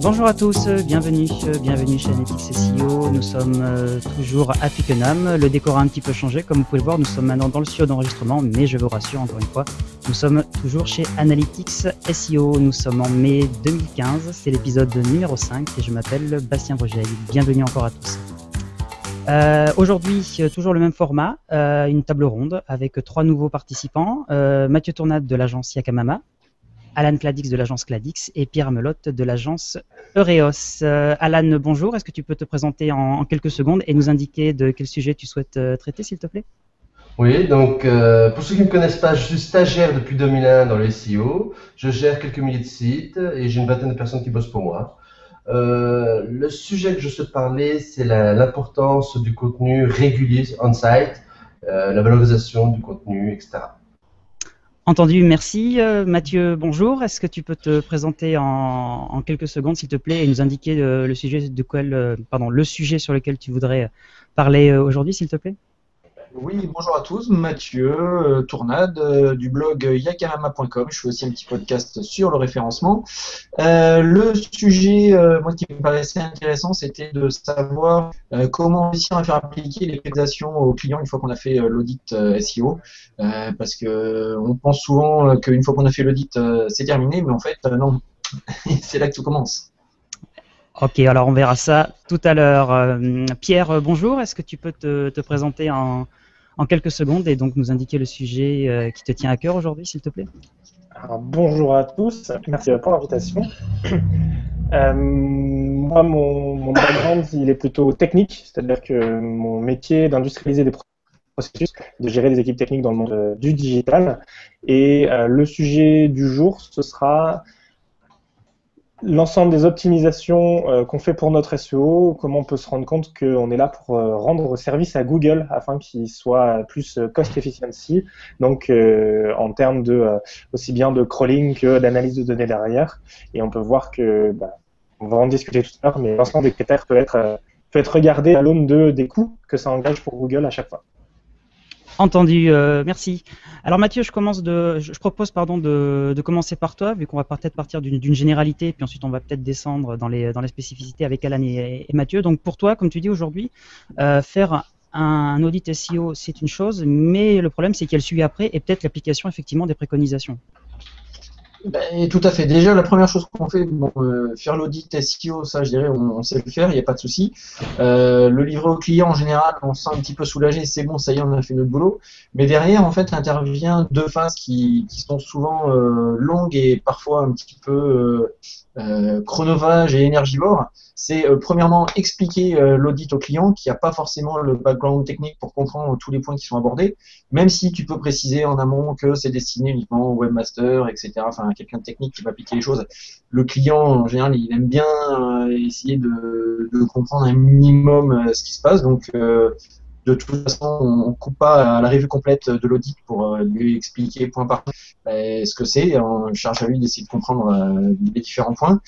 Bonjour à tous, bienvenue chez Analytics SEO. Nous sommes toujours à Twickenham. Le décor a un petit peu changé, comme vous pouvez le voir, nous sommes maintenant dans le studio d'enregistrement, mais je vous rassure encore une fois, nous sommes toujours chez Analytics SEO. Nous sommes en mai 2015, c'est l'épisode numéro 5 et je m'appelle Bastien Vogel. Bienvenue encore à tous. Aujourd'hui, toujours le même format, une table ronde avec 3 nouveaux participants, Mathieu Tournade de l'agence Yakamama, Alan Cladix de l'agence Cladix et Pierre Melotte de l'agence Eureos. Alan, bonjour, est-ce que tu peux te présenter en quelques secondes et nous indiquer de quel sujet tu souhaites traiter, s'il te plaît? Oui, donc pour ceux qui ne me connaissent pas, je suis stagiaire depuis 2001 dans le SEO. Je gère quelques milliers de sites et j'ai une vingtaine de personnes qui bossent pour moi. Le sujet que je souhaite parler, c'est l'importance du contenu régulier on-site, la valorisation du contenu, etc. Entendu, merci. Mathieu, bonjour, est-ce que tu peux te présenter en quelques secondes, s'il te plaît, et nous indiquer le sujet le sujet sur lequel tu voudrais parler aujourd'hui, s'il te plaît? Oui, bonjour à tous, Mathieu Tournade du blog yakarama.com. Je fais aussi un petit podcast sur le référencement. Le sujet, moi, qui me paraissait intéressant, c'était de savoir comment réussir à faire appliquer les préconisations aux clients une fois qu'on a fait l'audit SEO. Parce que on pense souvent qu'une fois qu'on a fait l'audit, c'est terminé, mais en fait, non, c'est là que tout commence. Ok, alors on verra ça tout à l'heure. Pierre, bonjour, est-ce que tu peux te présenter en quelques secondes et donc nous indiquer le sujet qui te tient à cœur aujourd'hui, s'il te plaît? Alors, bonjour à tous, merci pour l'invitation. Moi, mon background, il est plutôt technique, c'est-à-dire que mon métier est d'industrialiser des processus, de gérer des équipes techniques dans le monde du digital. Et le sujet du jour, ce sera l'ensemble des optimisations qu'on fait pour notre SEO, comment on peut se rendre compte qu'on est là pour rendre service à Google afin qu'il soit plus cost efficiency, donc en termes de aussi bien de crawling que d'analyse de données derrière. Et on peut voir que, on va en discuter tout à l'heure, mais l'ensemble des critères peut être regardé à l'aune des coûts que ça engage pour Google à chaque fois. Entendu, merci. Alors Mathieu, je propose de commencer par toi, vu qu'on va peut-être partir d'une généralité, puis ensuite on va peut-être descendre dans les spécificités avec Alan et Mathieu. Donc pour toi, comme tu dis aujourd'hui, faire un audit SEO, c'est une chose, mais le problème c'est qu'il y a le suivi après et peut-être l'application effectivement des préconisations. Tout à fait. Déjà, la première chose qu'on fait, faire l'audit SEO, ça, je dirais, on sait le faire, il n'y a pas de souci. Le livrer au client, en général, on se sent un petit peu soulagé, c'est bon, ça y est, on a fait notre boulot. Mais derrière, en fait, intervient 2 phases qui sont souvent longues et parfois un petit peu chronophages et énergivores. C'est premièrement expliquer l'audit au client qui n'a pas forcément le background technique pour comprendre tous les points qui sont abordés, même si tu peux préciser en amont que c'est destiné uniquement au webmaster, etc. Enfin, quelqu'un de technique qui va appliquer les choses. Le client, en général, il aime bien essayer de comprendre un minimum ce qui se passe. Donc, de toute façon, on ne coupe pas à la revue complète de l'audit pour lui expliquer point par point ce que c'est. On charge à lui d'essayer de comprendre les différents points.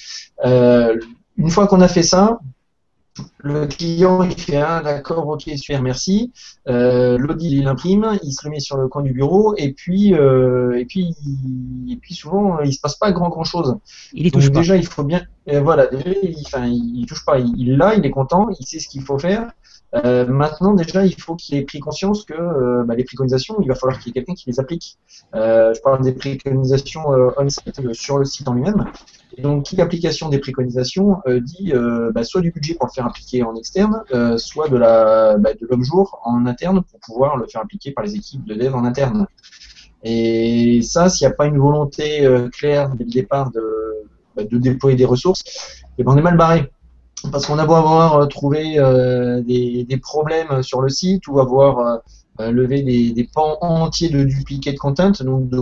Une fois qu'on a fait ça, le client il fait d'accord, ok, super, merci. L'audit il l'imprime, il se le met sur le coin du bureau et puis souvent il se passe pas grand chose. Il y touche pas. Déjà il faut bien, voilà, déjà il touche pas, il l'a, il est content, il sait ce qu'il faut faire. Maintenant, déjà, il faut qu'il ait pris conscience que les préconisations, il va falloir qu'il y ait quelqu'un qui les applique. Je parle des préconisations on-site sur le site en lui-même. Et donc, qui l'application des préconisations dit soit du budget pour le faire appliquer en externe, soit de l'homme jour en interne pour pouvoir le faire appliquer par les équipes de dev en interne. Et ça, s'il n'y a pas une volonté claire dès le départ de déployer des ressources, on est mal barré. Parce qu'on a beau avoir trouvé des problèmes sur le site ou avoir levé des pans entiers de duplicate content, donc de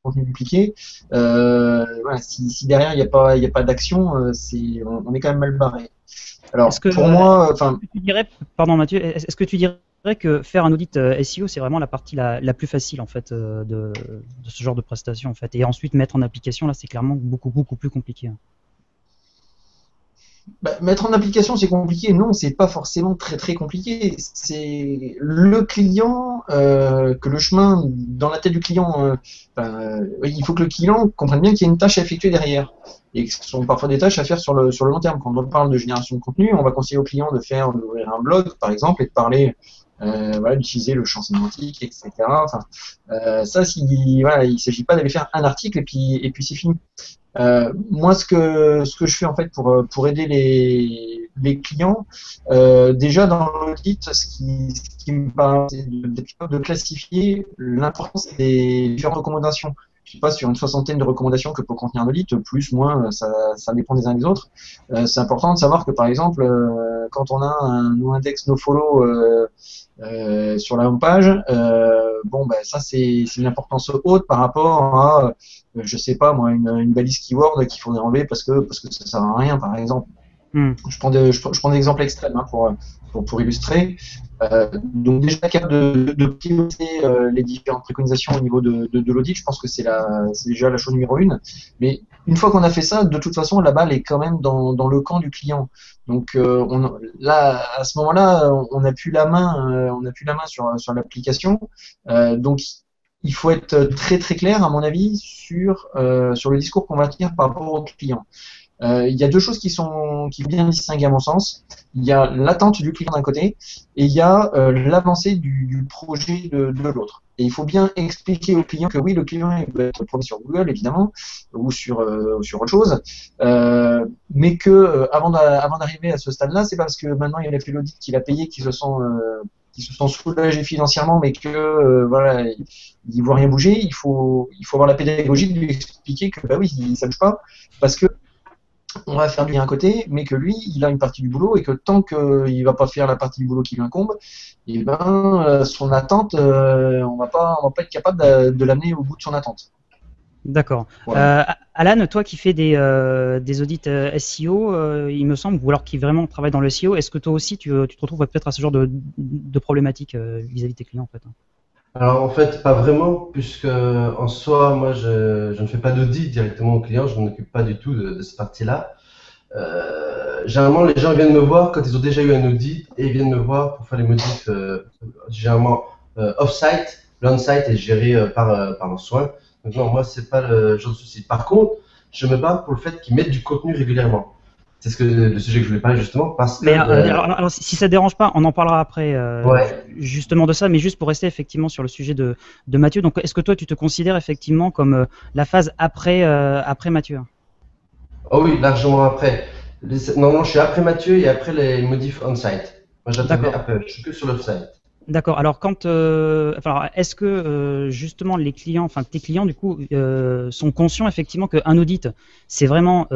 contenu dupliqué, voilà, si derrière il n'y a pas d'action, on est quand même mal barré. Alors pour moi, pardon Mathieu, est-ce que tu dirais que faire un audit SEO c'est vraiment la partie la plus facile en fait de ce genre de prestation en fait, et ensuite mettre en application là c'est clairement beaucoup plus compliqué. Mettre en application, c'est compliqué. Non, c'est pas forcément très très compliqué. C'est le client, que le chemin dans la tête du client, il faut que le client comprenne bien qu'il y a une tâche à effectuer derrière. Et que ce sont parfois des tâches à faire sur le long terme. Quand on parle de génération de contenu, on va conseiller au client d'ouvrir un blog, par exemple, et de parler, voilà, d'utiliser le champ sémantique, etc. Enfin, ça, voilà, il s'agit pas d'aller faire un article et puis c'est fini. Moi, ce que je fais en fait pour aider les clients, déjà dans l'audit, ce qui me parle, c'est d'être capable de classifier l'importance des différentes recommandations. Je sais pas, sur une soixantaine de recommandations que peut contenir un audit, plus, moins, ça dépend des uns des autres. C'est important de savoir que par exemple, quand on a un no-index, no-follow sur la home page, bon, ben ça c'est une importance haute par rapport à je sais pas moi, une balise keyword qu'il faudrait enlever parce que ça sert à rien, par exemple. Je prends des exemples extrêmes, hein, pour illustrer. Donc déjà capable de piloter les différentes préconisations au niveau de l'audit, je pense que c'est déjà la chose numéro une. Mais une fois qu'on a fait ça, de toute façon la balle est quand même dans le camp du client. Donc là, à ce moment-là, on n'a plus la main, sur l'application. Donc il faut être très très clair, à mon avis, sur le discours qu'on va tenir par rapport au client. Il y a deux choses qui sont bien distinguées à mon sens. Il y a l'attente du client d'un côté et il y a l'avancée du projet de l'autre. Et il faut bien expliquer au client que oui, le client il peut être promis sur Google évidemment ou sur autre chose, mais que avant d'arriver à ce stade-là, c'est parce que maintenant il a fait l'audit, qu'il a payé, qu'il se sent soulagé financièrement, mais que voilà, il voit rien bouger. Il faut avoir la pédagogie de lui expliquer que bah oui, ça bouge pas parce que on va faire lui un côté, mais que lui, il a une partie du boulot et que tant qu'il va pas faire la partie du boulot qui lui incombe, et ben son attente, on va pas être capable de l'amener au bout de son attente. D'accord. Voilà. Alan, toi qui fais des audits SEO, il me semble, ou alors qui vraiment travaille dans le SEO, est-ce que toi aussi tu te retrouves peut-être à ce genre de problématiques vis-à-vis de tes clients en fait? Alors en fait, pas vraiment, puisque en soi, moi, je ne fais pas d'audit directement au client, je ne m'occupe pas du tout de cette partie-là. Généralement, les gens viennent me voir quand ils ont déjà eu un audit et ils viennent me voir pour faire les modifs, généralement off-site. L'on-site est géré par mon soin. Donc non, moi, c'est pas le genre de souci. Par contre, je me bats pour le fait qu'ils mettent du contenu régulièrement. C'est le sujet que je voulais parler justement parce que. Mais alors, si ça ne dérange pas, on en parlera après Ouais. justement de ça, mais juste pour rester effectivement sur le sujet de Mathieu. Donc, est-ce que toi tu te considères effectivement comme la phase après Mathieu? Oh oui, largement après. Normalement, je suis après Mathieu et après les modifs on-site. Moi, j'interviens D'accord. après. Je suis que sur l'off-site. D'accord. Alors, alors, est-ce que justement les clients, enfin tes clients du coup, sont conscients effectivement qu'un audit, c'est vraiment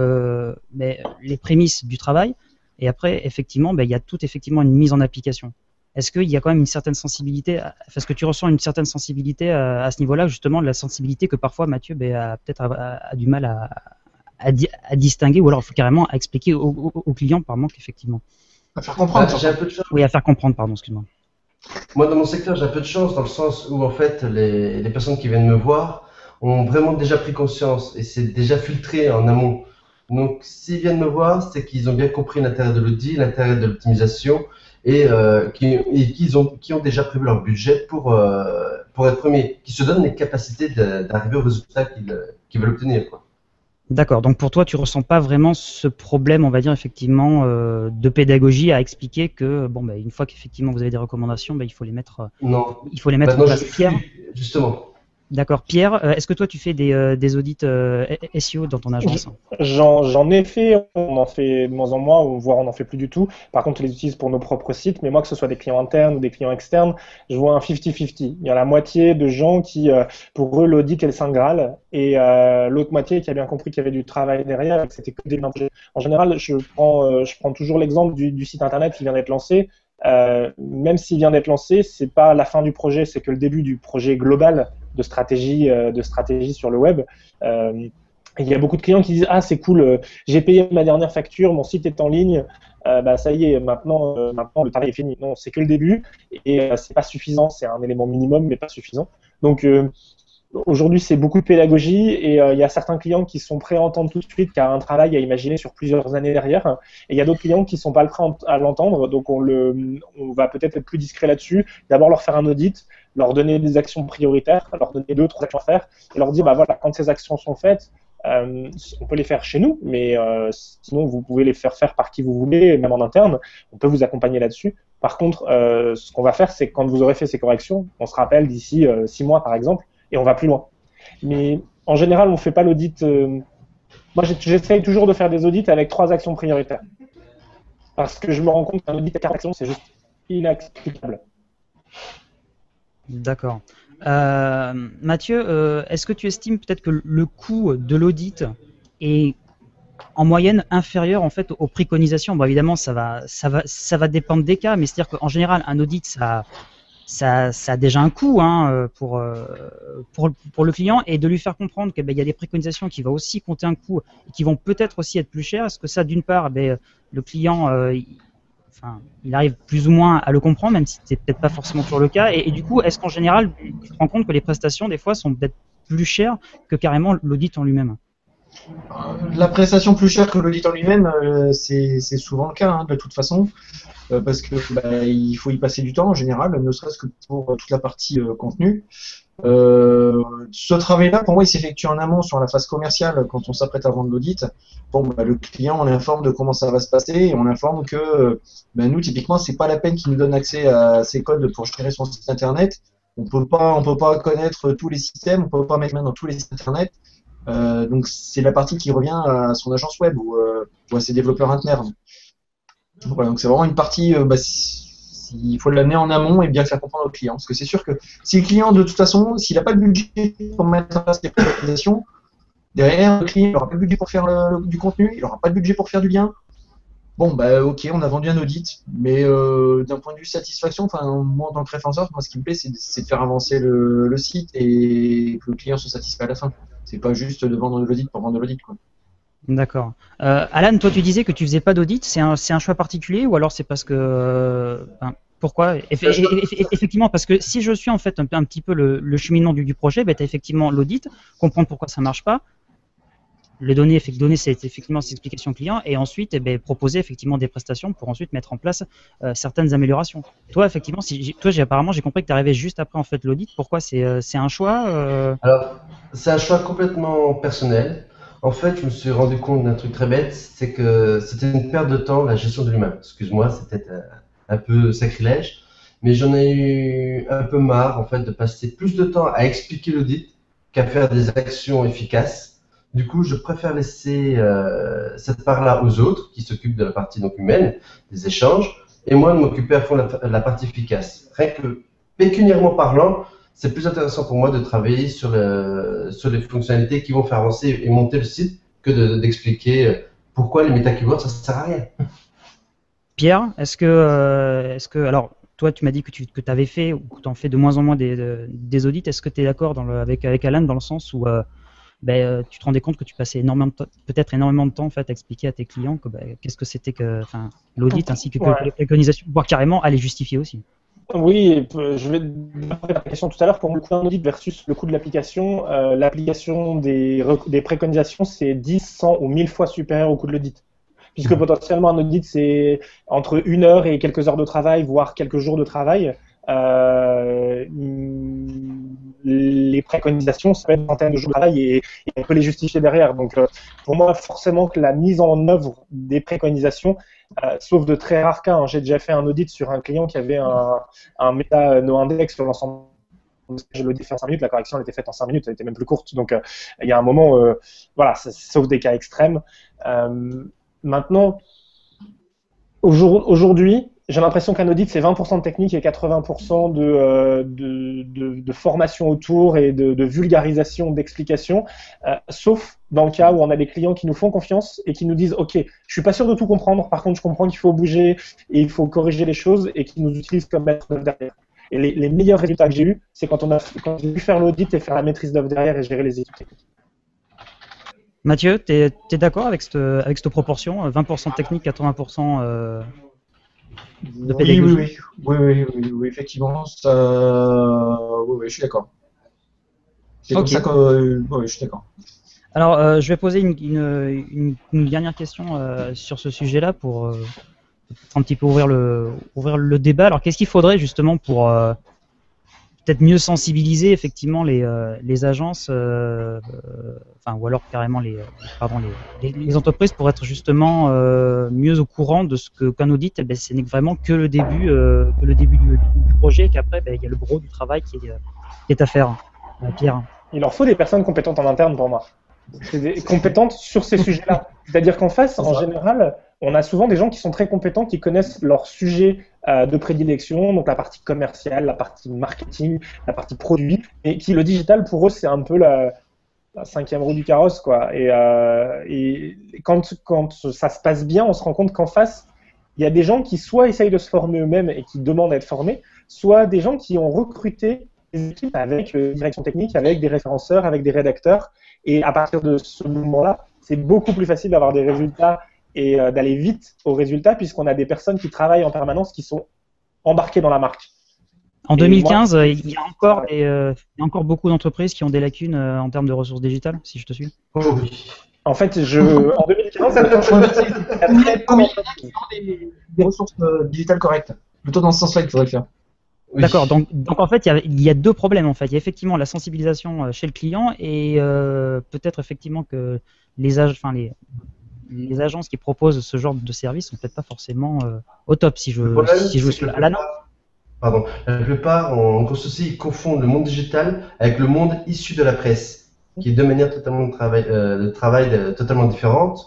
les prémices du travail, et après effectivement, il y a tout effectivement une mise en application. Est-ce qu'il y a quand même une certaine sensibilité, est-ce que tu ressens une certaine sensibilité à ce niveau-là, justement, de la sensibilité que parfois Mathieu a peut-être a du mal à distinguer, ou alors il faut carrément à expliquer aux clients par manque effectivement. À faire comprendre. J'ai un peu de chance. Oui, à faire comprendre, pardon, excuse-moi. Moi, dans mon secteur, j'ai un peu de chance dans le sens où, en fait, les personnes qui viennent me voir ont vraiment déjà pris conscience et c'est déjà filtré en amont. Donc, s'ils viennent me voir, c'est qu'ils ont bien compris l'intérêt de l'audit, l'intérêt de l'optimisation et qui ont déjà prévu leur budget pour être premiers, qui se donnent les capacités d'arriver au résultat qu'ils veulent obtenir, quoi. D'accord, donc pour toi, tu ressens pas vraiment ce problème, on va dire effectivement, de pédagogie à expliquer que bon, une fois qu'effectivement vous avez des recommandations, il faut les mettre, Non. en place. Pierre, Justement. d'accord. Pierre, est-ce que toi tu fais des audits SEO dans ton agence? J'en ai fait, on en fait de moins en moins, voire on n'en fait plus du tout. Par contre, on les utilise pour nos propres sites, mais moi, que ce soit des clients internes ou des clients externes, je vois un 50-50. Il y a la moitié de gens qui, pour eux, l'audit est le Saint Graal, et l'autre moitié qui a bien compris qu'il y avait du travail derrière, et que c'était que des projets. En général, je prends toujours l'exemple du site internet qui vient d'être lancé. Même s'il vient d'être lancé, c'est pas la fin du projet, c'est que le début du projet global de stratégie sur le web. Il y a beaucoup de clients qui disent ah c'est cool, j'ai payé ma dernière facture, mon site est en ligne, ça y est, maintenant le travail est fini. Non, c'est que le début et c'est pas suffisant, c'est un élément minimum mais pas suffisant. Donc aujourd'hui, c'est beaucoup de pédagogie et il y a certains clients qui sont prêts à entendre tout de suite, qui a un travail à imaginer sur plusieurs années derrière. Et il y a d'autres clients qui sont pas prêts à l'entendre, donc on va peut-être être plus discret là-dessus. D'abord leur faire un audit, leur donner des actions prioritaires, leur donner 2-3 actions à faire et leur dire, bah voilà, quand ces actions sont faites, on peut les faire chez nous, mais sinon vous pouvez les faire par qui vous voulez, même en interne. On peut vous accompagner là-dessus. Par contre, ce qu'on va faire, c'est que quand vous aurez fait ces corrections, on se rappelle d'ici 6 mois par exemple, et on va plus loin. Mais en général, on ne fait pas l'audit. Moi, j'essaye toujours de faire des audits avec 3 actions prioritaires. Parce que je me rends compte qu'un audit à 4 actions, c'est juste inacceptable. D'accord. Mathieu, est-ce que tu estimes peut-être que le coût de l'audit est en moyenne inférieur en fait aux préconisations? Bon, évidemment, ça va dépendre des cas, mais c'est-à-dire qu'en général, un audit, ça a déjà un coût hein, pour le client, et de lui faire comprendre qu'il y a des préconisations qui vont aussi compter un coût et qui vont peut-être aussi être plus chères. Est-ce que ça, d'une part, le client il arrive plus ou moins à le comprendre, même si c'est peut-être pas forcément toujours le cas, et du coup, est-ce qu'en général, tu te rends compte que les prestations, des fois, sont peut-être plus chères que carrément l'audit en lui-même? La prestation plus chère que l'audit en lui-même, c'est souvent le cas, hein, de toute façon, parce que il faut y passer du temps en général, ne serait-ce que pour toute la partie contenu. Ce travail-là, pour moi, il s'effectue en amont sur la phase commerciale quand on s'apprête à vendre l'audit. Bon, le client, on l'informe de comment ça va se passer et on l'informe que nous, typiquement, c'est pas la peine qu'il nous donne accès à ses codes pour gérer son site internet. On peut pas connaître tous les systèmes, on peut pas mettre main dans tous les sites internet. Donc c'est la partie qui revient à son agence web ou à ses développeurs internes. Voilà, donc c'est vraiment une partie, il faut l'amener en amont et bien faire comprendre au client. Parce que c'est sûr que si le client, de toute façon, s'il n'a pas de budget pour mettre en place des préconisations, derrière, le client n'aura pas de budget pour faire du contenu, il n'aura pas de budget pour faire du lien. Bon, ok, on a vendu un audit, mais d'un point de vue satisfaction, moi en tant que référenceur, moi ce qui me plaît, c'est de faire avancer le site et que le client soit satisfait à la fin. C'est pas juste de vendre de l'audit pour vendre de l'audit, quoi. D'accord. Alan, toi tu disais que tu faisais pas d'audit, c'est un choix particulier ou alors c'est parce que pourquoi? Effectivement, parce que si je suis en fait un petit peu le cheminement du projet, tu as effectivement l'audit, comprendre pourquoi ça marche pas, donner effectivement ces explications clients, et ensuite proposer effectivement des prestations pour ensuite mettre en place certaines améliorations. Toi effectivement, apparemment j'ai compris que tu arrivais juste après en fait l'audit. Pourquoi? C'est un choix Alors, c'est un choix complètement personnel. En fait, je me suis rendu compte d'un truc très bête, c'est que c'était une perte de temps, la gestion de l'humain. Excuse-moi, c'est peut-être un peu sacrilège, mais j'en ai eu un peu marre en fait de passer plus de temps à expliquer l'audit qu'à faire des actions efficaces. Du coup, je préfère laisser cette part-là aux autres qui s'occupent de la partie donc humaine, des échanges, et moi de m'occuper à fond de la partie efficace. Rien que pécuniairement parlant, c'est plus intéressant pour moi de travailler sur les fonctionnalités qui vont faire avancer et monter le site que d'expliquer pourquoi les méta-keywords, ça sert à rien. Pierre, est-ce que, alors, toi, tu m'as dit que tu avais fait ou que tu en fais de moins en moins des audits. Est-ce que tu es d'accord avec Alan dans le sens où tu te rendais compte que tu passais peut-être énormément de temps en fait, à expliquer à tes clients que qu'est-ce que c'était que l'audit ainsi que les préconisations, voire carrément à les justifier aussi? Oui, je vais répondre à la question tout à l'heure. Pour le coût d'un audit versus le coût de l'application, l'application des préconisations, c'est 10, 100 ou 1000 fois supérieur au coût de l'audit. Puisque potentiellement un audit, c'est entre 1 heure et quelques heures de travail, voire quelques jours de travail. Les préconisations, ça peut être une centaine de jours de travail et on peut les justifier derrière. Donc, pour moi, forcément que la mise en œuvre des préconisations, sauf de très rares cas, hein, j'ai déjà fait un audit sur un client qui avait un méta no-index sur l'ensemble. Je l'audit fait en 5 minutes, la correction elle était faite en 5 minutes, elle était même plus courte. Donc, il y a un moment, voilà, sauf des cas extrêmes. Maintenant, aujourd'hui, j'ai l'impression qu'un audit, c'est 20% de technique et 80% de formation autour et de vulgarisation, d'explication, sauf dans le cas où on a des clients qui nous font confiance et qui nous disent « Ok, je suis pas sûr de tout comprendre, par contre, je comprends qu'il faut bouger et il faut corriger les choses » et qui nous utilisent comme maître d'œuvre derrière. Et les meilleurs résultats que j'ai eus, c'est quand j'ai pu faire l'audit et faire la maîtrise d'œuvre derrière et gérer les équipes techniques. Mathieu, tu es d'accord avec cette proportion, 20% de technique, 80% de pédagogie? Oui, effectivement, oui, je suis d'accord. C'est comme Ok. ça que ouais, je suis d'accord. Alors, je vais poser une dernière question sur ce sujet-là pour un petit peu ouvrir le débat. Alors, qu'est-ce qu'il faudrait justement pour peut-être mieux sensibiliser effectivement les agences, enfin, ou alors carrément les entreprises pour être justement mieux au courant de ce qu'un audit, eh ben, ce n'est vraiment que le début du projet, et qu'après, ben, il y a le gros du travail qui est à faire. Pierre. Il leur faut des personnes compétentes en interne pour moi. Compétentes sur ces sujets-là. C'est-à-dire qu'en face, en général, on a souvent des gens qui sont très compétents, qui connaissent leur sujet de prédilection, donc la partie commerciale, la partie marketing, la partie produit, et qui le digital pour eux c'est un peu la cinquième roue du carrosse, quoi. Et quand ça se passe bien, on se rend compte qu'en face, il y a des gens qui soit essayent de se former eux-mêmes et qui demandent à être formés, soit des gens qui ont recruté des équipes avec direction technique, avec des référenceurs, avec des rédacteurs. Et à partir de ce moment-là, c'est beaucoup plus facile d'avoir des résultats et d'aller vite aux résultats, puisqu'on a des personnes qui travaillent en permanence, qui sont embarquées dans la marque. En Et 2015, moi, il y a encore beaucoup d'entreprises qui ont des lacunes en termes de ressources digitales, si je te suis. Oh oui. En fait, en 2015, ça a changé. Des ressources digitales correctes. Plutôt dans ce sens-là qu'il faudrait le faire. Oui. D'accord, donc en fait, il y a deux problèmes en fait. Il y a effectivement la sensibilisation chez le client et peut-être effectivement que les agences qui proposent ce genre de service sont peut-être pas forcément au top si je Le problème, si je c'est suis que à la norme. la plupart, en gros souci, ils confondent le monde digital avec le monde issu de la presse, qui est deux manières totalement de travail totalement différentes.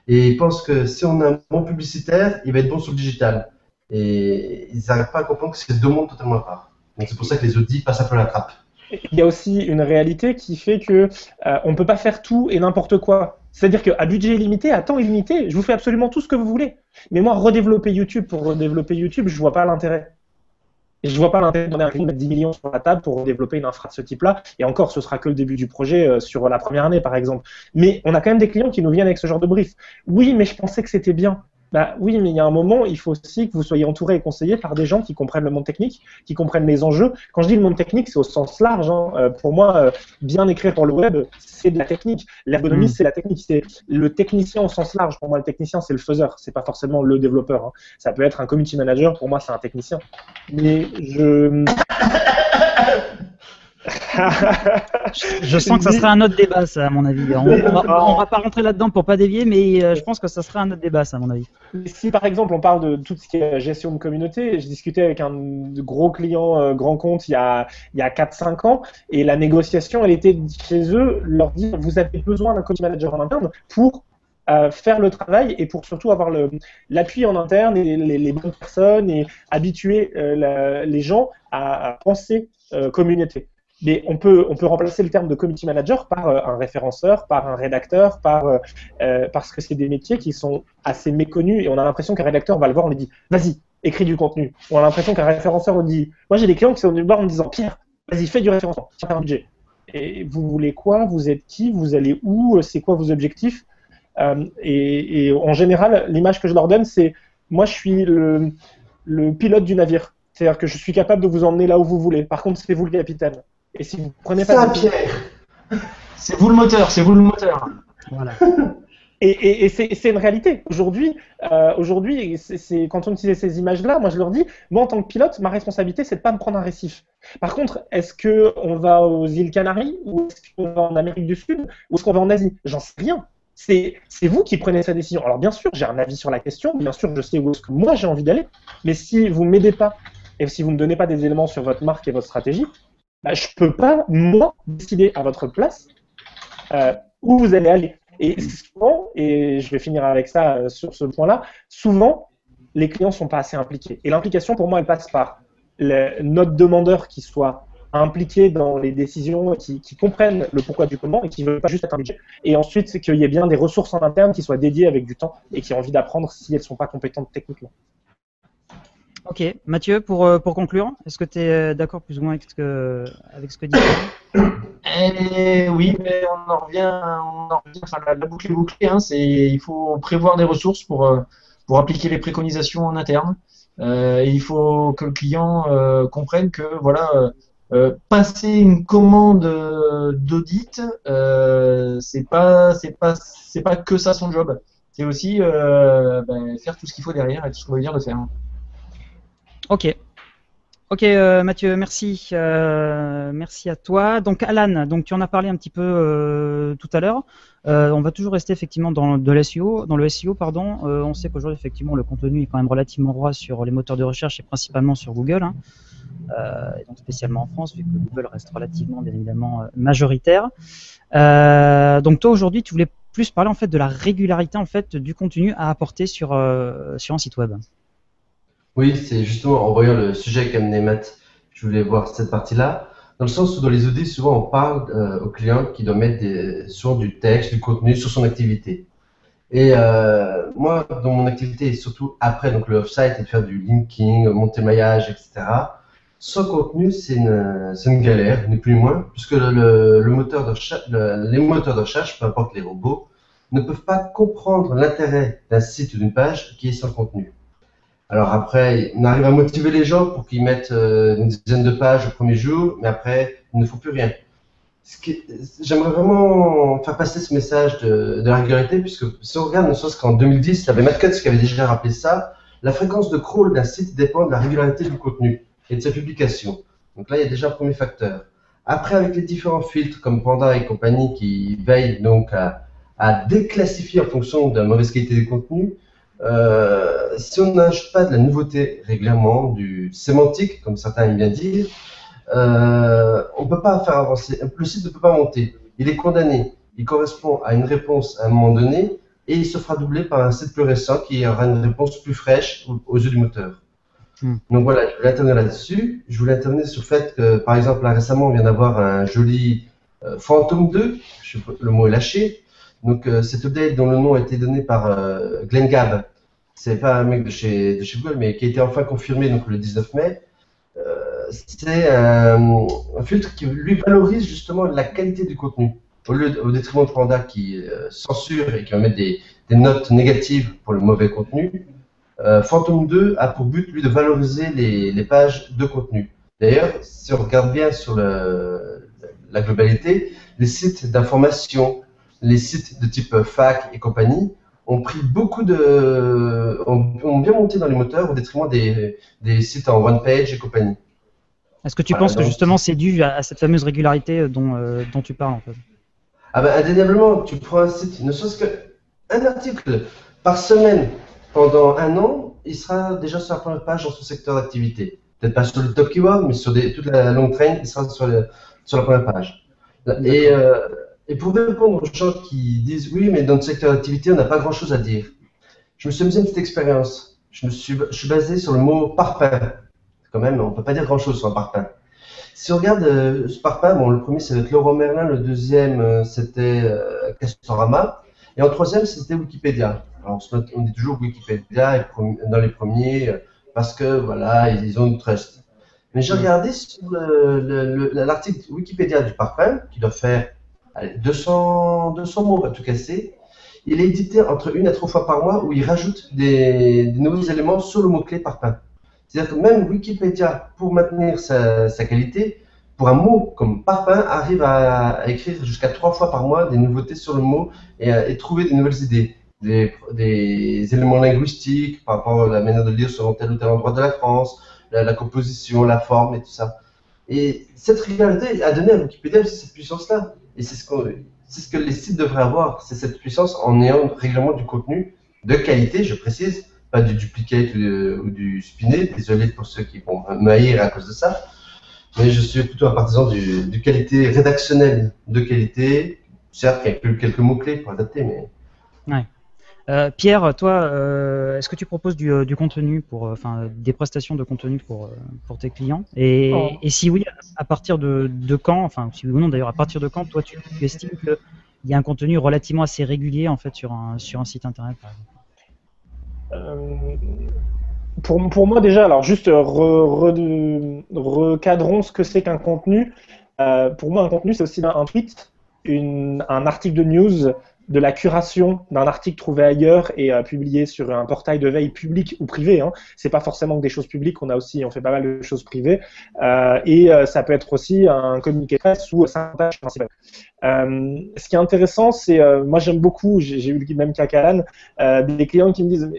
Et ils pensent que si on a un bon publicitaire, il va être bon sur le digital. Et ils n'arrivent pas à comprendre que c'est deux mondes totalement à part. Donc c'est pour ça que les audits passent un peu la trappe. Il y a aussi une réalité qui fait que on peut pas faire tout et n'importe quoi. C'est-à-dire qu'à budget illimité, à temps illimité, je vous fais absolument tout ce que vous voulez. Mais moi, redévelopper YouTube pour redévelopper YouTube, je vois pas l'intérêt. Et je vois pas l'intérêt de demander à un client de mettre 10 millions sur la table pour développer une infra de ce type-là. Et encore, ce sera que le début du projet sur la première année, par exemple. Mais on a quand même des clients qui nous viennent avec ce genre de brief. Oui, mais je pensais que c'était bien. Bah oui, mais il y a un moment, il faut aussi que vous soyez entouré et conseillé par des gens qui comprennent le monde technique, qui comprennent les enjeux. Quand je dis le monde technique, c'est au sens large. Hein. Pour moi, bien écrire pour le web, c'est de la technique. L'ergonomie, c'est la technique. C'est le technicien au sens large. Pour moi, le technicien, c'est le faiseur. C'est pas forcément le développeur. Hein. Ça peut être un community manager. Pour moi, c'est un technicien. Mais Je sens que ça serait un autre débat, ça, à mon avis. On va pas rentrer là-dedans pour pas dévier, mais je pense que ça serait un autre débat, ça, à mon avis. Si par exemple on parle de tout ce qui est gestion de communauté, j'ai discuté avec un gros client grand compte il y a 4-5 ans et la négociation, elle était chez eux, leur dire vous avez besoin d'un community manager en interne pour faire le travail et pour surtout avoir l'appui en interne et les bonnes personnes et habituer les gens à penser communauté. Mais on peut remplacer le terme de community manager par un référenceur, par un rédacteur, parce que c'est des métiers qui sont assez méconnus et on a l'impression qu'un rédacteur va le voir, on lui dit vas-y, écris du contenu. On a l'impression qu'un référenceur on dit moi j'ai des clients qui sont venus me voir en me disant Pierre, vas-y, fais du référencement, tiens un budget. Et vous voulez quoi? Vous êtes qui? Vous allez où? C'est quoi vos objectifs? Et en général, l'image que je leur donne, c'est moi je suis le pilote du navire. C'est-à-dire que je suis capable de vous emmener là où vous voulez. Par contre, c'est vous le capitaine. Et si vous prenez pas Saint-Pierre. C'est vous le moteur, c'est vous le moteur. Voilà. Et c'est une réalité. Aujourd'hui, quand on utilise ces images-là, moi je leur dis, moi en tant que pilote, ma responsabilité, c'est de pas me prendre un récif. Par contre, est-ce qu'on va aux îles Canaries, ou est-ce qu'on va en Amérique du Sud, ou est-ce qu'on va en Asie? J'en sais rien. C'est vous qui prenez cette décision. Alors bien sûr, j'ai un avis sur la question, bien sûr, je sais où est-ce que moi j'ai envie d'aller, mais si vous m'aidez pas, et si vous me donnez pas des éléments sur votre marque et votre stratégie, bah, je peux pas, moi, décider à votre place où vous allez aller. Et souvent, et je vais finir avec ça sur ce point-là, souvent, les clients sont pas assez impliqués. Et l'implication, pour moi, elle passe par notre demandeur qui soit impliqué dans les décisions, qui comprennent le pourquoi du comment et qui ne veulent pas juste être un budget. Et ensuite, c'est qu'il y ait bien des ressources en interne qui soient dédiées avec du temps et qui ont envie d'apprendre si elles ne sont pas compétentes techniquement. Ok, Mathieu, pour conclure, est-ce que tu es d'accord plus ou moins avec ce que dit Oui, mais on en revient, enfin, la boucle est bouclée. Hein, il faut prévoir des ressources pour appliquer les préconisations en interne. Et il faut que le client comprenne que voilà, passer une commande d'audit, c'est pas que ça son job. C'est aussi faire tout ce qu'il faut derrière et tout ce qu'on veut dire de faire. Ok. Ok, Mathieu, merci. Merci à toi. Donc, Alan, donc tu en as parlé un petit peu tout à l'heure. On va toujours rester effectivement dans le SEO, pardon. On sait qu'aujourd'hui, effectivement, le contenu est quand même relativement roi sur les moteurs de recherche et principalement sur Google, hein. Et donc spécialement en France, vu que Google reste relativement, bien évidemment, majoritaire. Donc, toi, aujourd'hui, tu voulais plus parler en fait de la régularité en fait du contenu à apporter sur un site web. Oui, c'est justement en voyant le sujet qu'amenait Matt, je voulais voir cette partie-là, dans le sens où dans les audits, souvent on parle au client qui doit mettre souvent du texte, du contenu sur son activité. Et moi, dans mon activité, et surtout après donc le off-site, et de faire du linking, monter le maillage, etc. Sans contenu, c'est une galère, ni plus ni moins, puisque le moteur de recherche, les moteurs de recherche, peu importe les robots, ne peuvent pas comprendre l'intérêt d'un site ou d'une page qui est sans contenu. Alors après, on arrive à motiver les gens pour qu'ils mettent une dizaine de pages au premier jour, mais après, ils ne font plus rien. J'aimerais vraiment faire passer ce message de la régularité, puisque si on regarde, ne serait-ce qu'en 2010, il y avait Matt Cutts qui avait déjà rappelé ça, la fréquence de crawl d'un site dépend de la régularité du contenu et de sa publication. Donc là, il y a déjà un premier facteur. Après, avec les différents filtres comme Panda et compagnie qui veillent donc à déclassifier en fonction de la mauvaise qualité du contenu, si on n'ajoute pas de la nouveauté régulièrement, du sémantique, comme certains aiment bien dire, on ne peut pas faire avancer. Le site ne peut pas monter. Il est condamné. Il correspond à une réponse à un moment donné et il se fera doubler par un site plus récent qui aura une réponse plus fraîche aux yeux du moteur. Donc voilà, je voulais intervenir là-dessus. Je voulais intervenir sur le fait que, par exemple, là, récemment, on vient d'avoir un joli Phantom 2. Le mot est lâché. Donc cet update dont le nom a été donné par Glenn Gabb. C'est pas un mec de chez Google, mais qui a été enfin confirmé donc le 19 mai. C'est un filtre qui lui valorise justement la qualité du contenu au détriment de Panda qui censure et qui va mettre des notes négatives pour le mauvais contenu. Phantom 2 a pour but lui de valoriser les pages de contenu. D'ailleurs, si on regarde bien sur la globalité, les sites d'information, les sites de type fac et compagnie ont bien monté dans les moteurs au détriment des sites en one page et compagnie. Est-ce que tu penses que justement c'est dû à cette fameuse régularité dont tu parles en fait? Ah ben indéniablement, tu prends un site, ne serait-ce qu'un article par semaine pendant un an, il sera déjà sur la première page dans son secteur d'activité. Peut-être pas sur le top keyword, mais sur toute la longue train, il sera sur la première page. Et pour répondre aux gens qui disent oui, mais dans notre secteur d'activité, on n'a pas grand-chose à dire. Je me suis amusé à une petite expérience. Je suis basé sur le mot parpaing. Quand même, on ne peut pas dire grand-chose sur un parpaing. Si on regarde ce parpaing, bon, le premier c'est Leroy Merlin, le deuxième c'était Castorama, et en troisième c'était Wikipédia. Alors on dit toujours Wikipédia dans les premiers parce que voilà, ils ont une trust. Mais j'ai regardé sur l'article Wikipédia du parpaing, qui doit faire 200 mots à tout casser. Il est édité entre 1 à 3 fois par mois où il rajoute des nouveaux éléments sur le mot-clé parpaing. C'est-à-dire que même Wikipédia, pour maintenir sa qualité, pour un mot comme parpaing, arrive à écrire jusqu'à 3 fois par mois des nouveautés sur le mot et trouver des nouvelles idées, des éléments linguistiques par rapport à la manière de lire selon tel ou tel endroit de la France, la composition, la forme et tout ça. Et cette régularité a donné à Wikipédia aussi cette puissance-là. Et c'est ce que les sites devraient avoir, c'est cette puissance en ayant régulièrement du contenu de qualité, je précise, pas du duplicate ou du spiné, désolé pour ceux qui vont m'haïr à cause de ça, mais je suis plutôt un partisan du qualité rédactionnelle de qualité, certes il y a quelques mots-clés pour adapter, mais... Ouais. Pierre, toi, est-ce que tu proposes du contenu des prestations de contenu pour tes clients et si oui, à partir de quand, enfin si oui ou non d'ailleurs, à partir de quand toi tu estimes qu'il y a un contenu relativement assez régulier en fait sur un site internet par exemple? Pour moi déjà, alors juste recadrons ce que c'est qu'un contenu. Pour moi, un contenu, c'est aussi un tweet, un article de news, de la curation d'un article trouvé ailleurs et publié sur un portail de veille public ou privé. Hein. C'est pas forcément que des choses publiques, on fait pas mal de choses privées. Ça peut être aussi un communiqué de presse ou 5 pages principales. Ce qui est intéressant, c'est, moi j'aime beaucoup, j'ai eu le même cas qu'Alan, des clients qui me disent